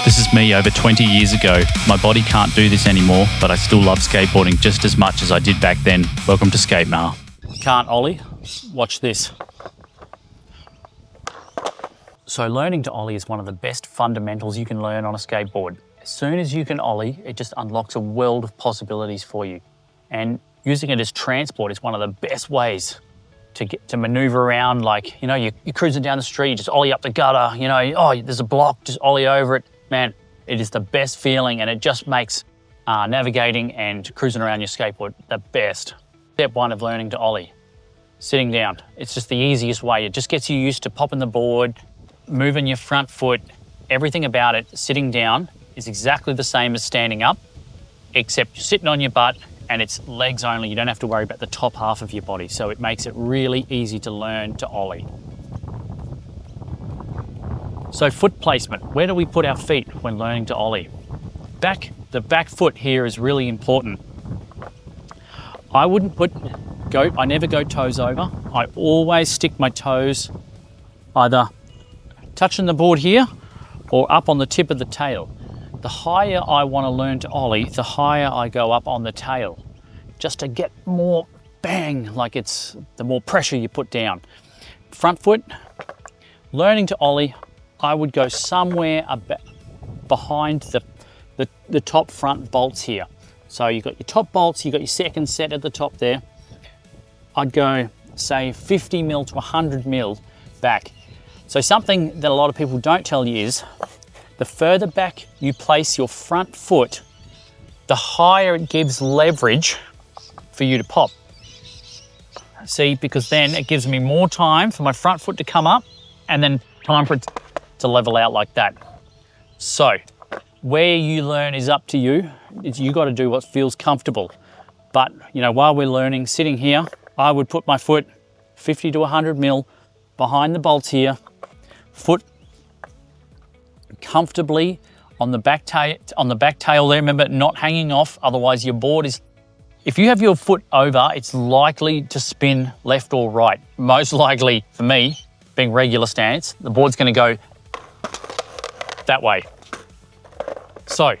This is me over 20 years ago. My body can't do this anymore, but I still love skateboarding just as much as I did back then. Welcome to Skatemar. Can't ollie? Watch this. So learning to ollie is one of the best fundamentals you can learn on a skateboard. As soon as you can ollie, it just unlocks a world of possibilities for you. And using it as transport is one of the best ways to maneuver around. Like, you know, you're cruising down the street, you just ollie up the gutter, you know, oh, there's a block, just ollie over it. Man, it is the best feeling, and it just makes navigating and cruising around your skateboard the best. Step one of learning to ollie, sitting down. It's just the easiest way. It just gets you used to popping the board, moving your front foot, everything about it. Sitting down is exactly the same as standing up, except you're sitting on your butt and it's legs only. You don't have to worry about the top half of your body. So it makes it really easy to learn to ollie. So foot placement, where do we put our feet when learning to ollie? The back foot here is really important. I never go toes over. I always stick my toes either touching the board here or up on the tip of the tail. The higher I want to learn to ollie, the higher I go up on the tail, just to get more bang, like it's the more pressure you put down. Front foot, learning to ollie, I would go somewhere behind the top front bolts here. So you've got your top bolts, you've got your second set at the top there. I'd go, say, 50 mil to 100 mil back. So something that a lot of people don't tell you is, the further back you place your front foot, the higher it gives leverage for you to pop. See, because then it gives me more time for my front foot to come up and then time for it to level out like that. So where you learn is up to you. You got to do what feels comfortable. But, you know, while we're learning, sitting here, I would put my foot 50 to 100 mil behind the bolts here, foot comfortably on the back tail there. Remember, not hanging off, otherwise your board is, if you have your foot over, it's likely to spin left or right. Most likely, for me, being regular stance, the board's going to go that way. So,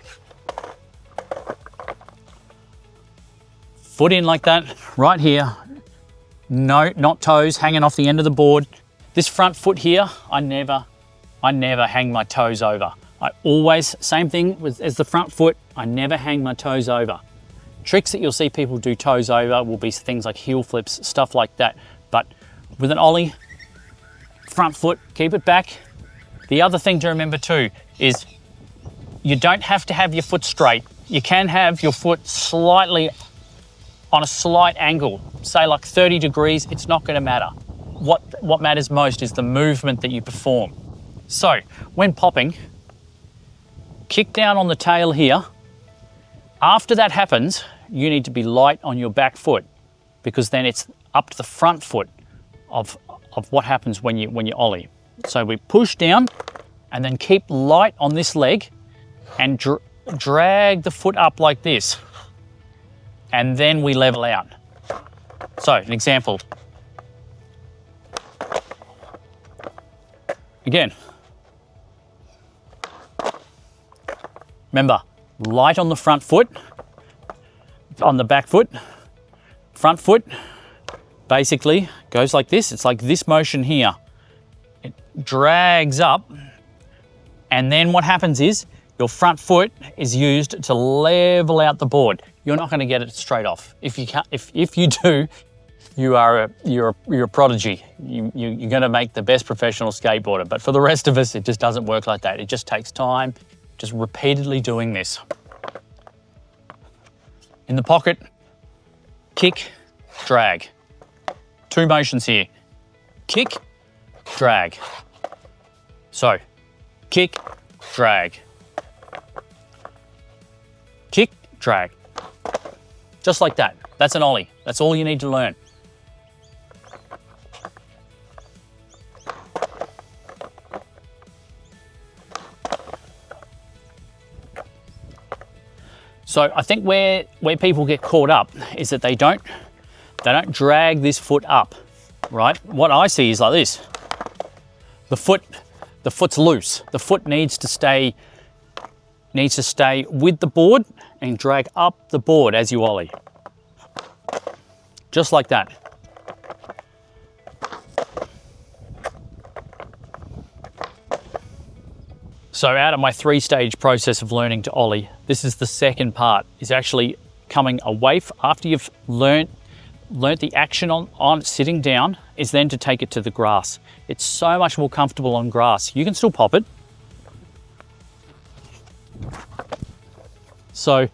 foot in like that, right here. No, not toes hanging off the end of the board. This front foot here, I never hang my toes over. I always, same thing as the front foot, I never hang my toes over. Tricks that you'll see people do toes over will be things like heel flips, stuff like that. But with an ollie, front foot, keep it back. The other thing to remember too is you don't have to have your foot straight. You can have your foot slightly on a slight angle, say like 30 degrees, it's not going to matter. What matters most is the movement that you perform. So when popping, kick down on the tail here. After that happens, you need to be light on your back foot, because then it's up to the front foot of what happens when you ollie. So we push down and then keep light on this leg and drag the foot up like this. And then we level out. So an example. Again. Remember, light on the front foot, on the back foot. Front foot basically goes like this. It's like this motion here. It drags up, and then what happens is your front foot is used to level out the board. You're not going to get it straight off. If you do, you're a prodigy. You're going to make the best professional skateboarder. But for the rest of us, it just doesn't work like that. It just takes time, just repeatedly doing this. In the pocket, kick, drag. Two motions here. Kick, drag. So, kick, drag. Kick, drag. Just like that. That's an ollie. That's all you need to learn. So I think where people get caught up is that they don't drag this foot up, right? What I see is like this. The foot's loose. The foot needs to stay needs to stay with the board and drag up the board as you ollie. Just like that. So out of my 3-stage process of learning to ollie, this is the second part, is actually coming away after you've learnt the action on sitting down, is then to take it to the grass. It's so much more comfortable on grass. You can still pop it. So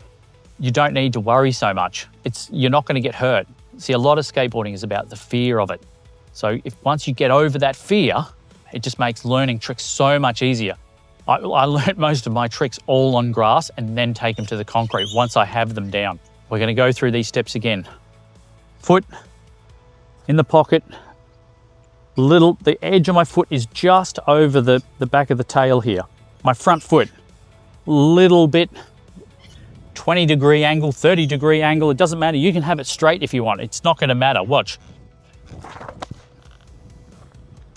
you don't need to worry so much. You're not going to get hurt. See, a lot of skateboarding is about the fear of it. So once you get over that fear, it just makes learning tricks so much easier. I learned most of my tricks all on grass and then take them to the concrete once I have them down. We're going to go through these steps again. Foot in the pocket. The edge of my foot is just over the back of the tail here. My front foot, little bit, 20-degree angle, 30-degree angle, it doesn't matter. You can have it straight if you want. It's not going to matter. Watch.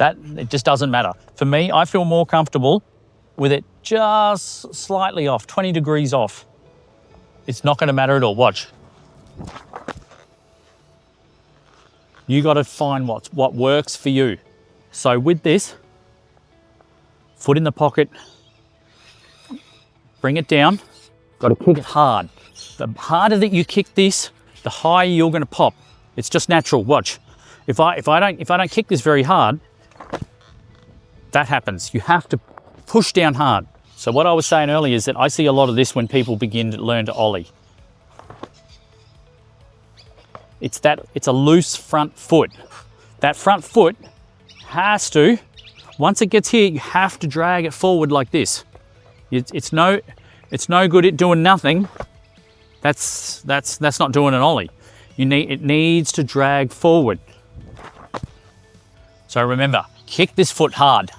It just doesn't matter. For me, I feel more comfortable with it just slightly off, 20 degrees off. It's not going to matter at all. Watch. You got to find what works for you. So with this, foot in the pocket, bring it down. Got to kick it hard. The harder that you kick this, the higher you're going to pop. It's just natural. Watch. If I don't kick this very hard, that happens. You have to push down hard. So what I was saying earlier is that I see a lot of this when people begin to learn to ollie. It's a loose front foot. That front foot has to, once it gets here, you have to drag it forward like this. It's no good at doing nothing. That's not doing an ollie. It needs to drag forward. So remember, kick this foot hard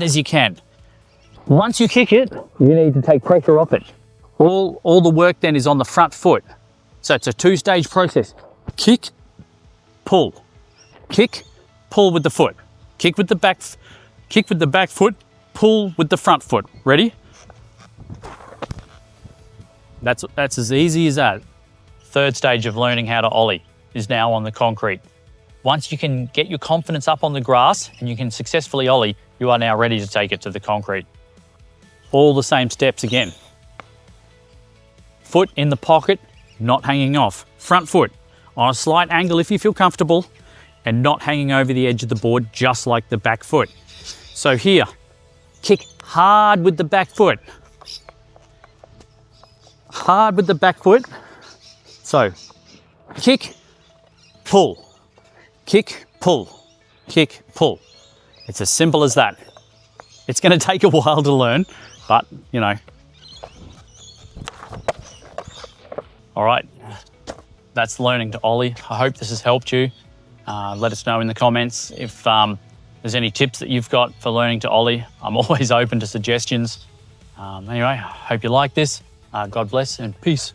as you can. Once you kick it, you need to take pressure off it. All the work then is on the front foot. So it's a 2-stage process. Kick, pull. Kick, pull with the foot. Kick with the back foot, pull with the front foot. Ready? That's as easy as that. 3rd stage of learning how to ollie is now on the concrete. Once you can get your confidence up on the grass and you can successfully ollie, you are now ready to take it to the concrete. All the same steps again. Foot in the pocket, not hanging off. Front foot on a slight angle if you feel comfortable and not hanging over the edge of the board, just like the back foot. So here, kick hard with the back foot. Hard with the back foot. So kick, pull, kick, pull, kick, pull. It's as simple as that. It's going to take a while to learn, but you know. All right, that's learning to ollie. I hope this has helped you. Let us know in the comments if there's any tips that you've got for learning to ollie. I'm always open to suggestions. Anyway, I hope you like this. God bless and peace.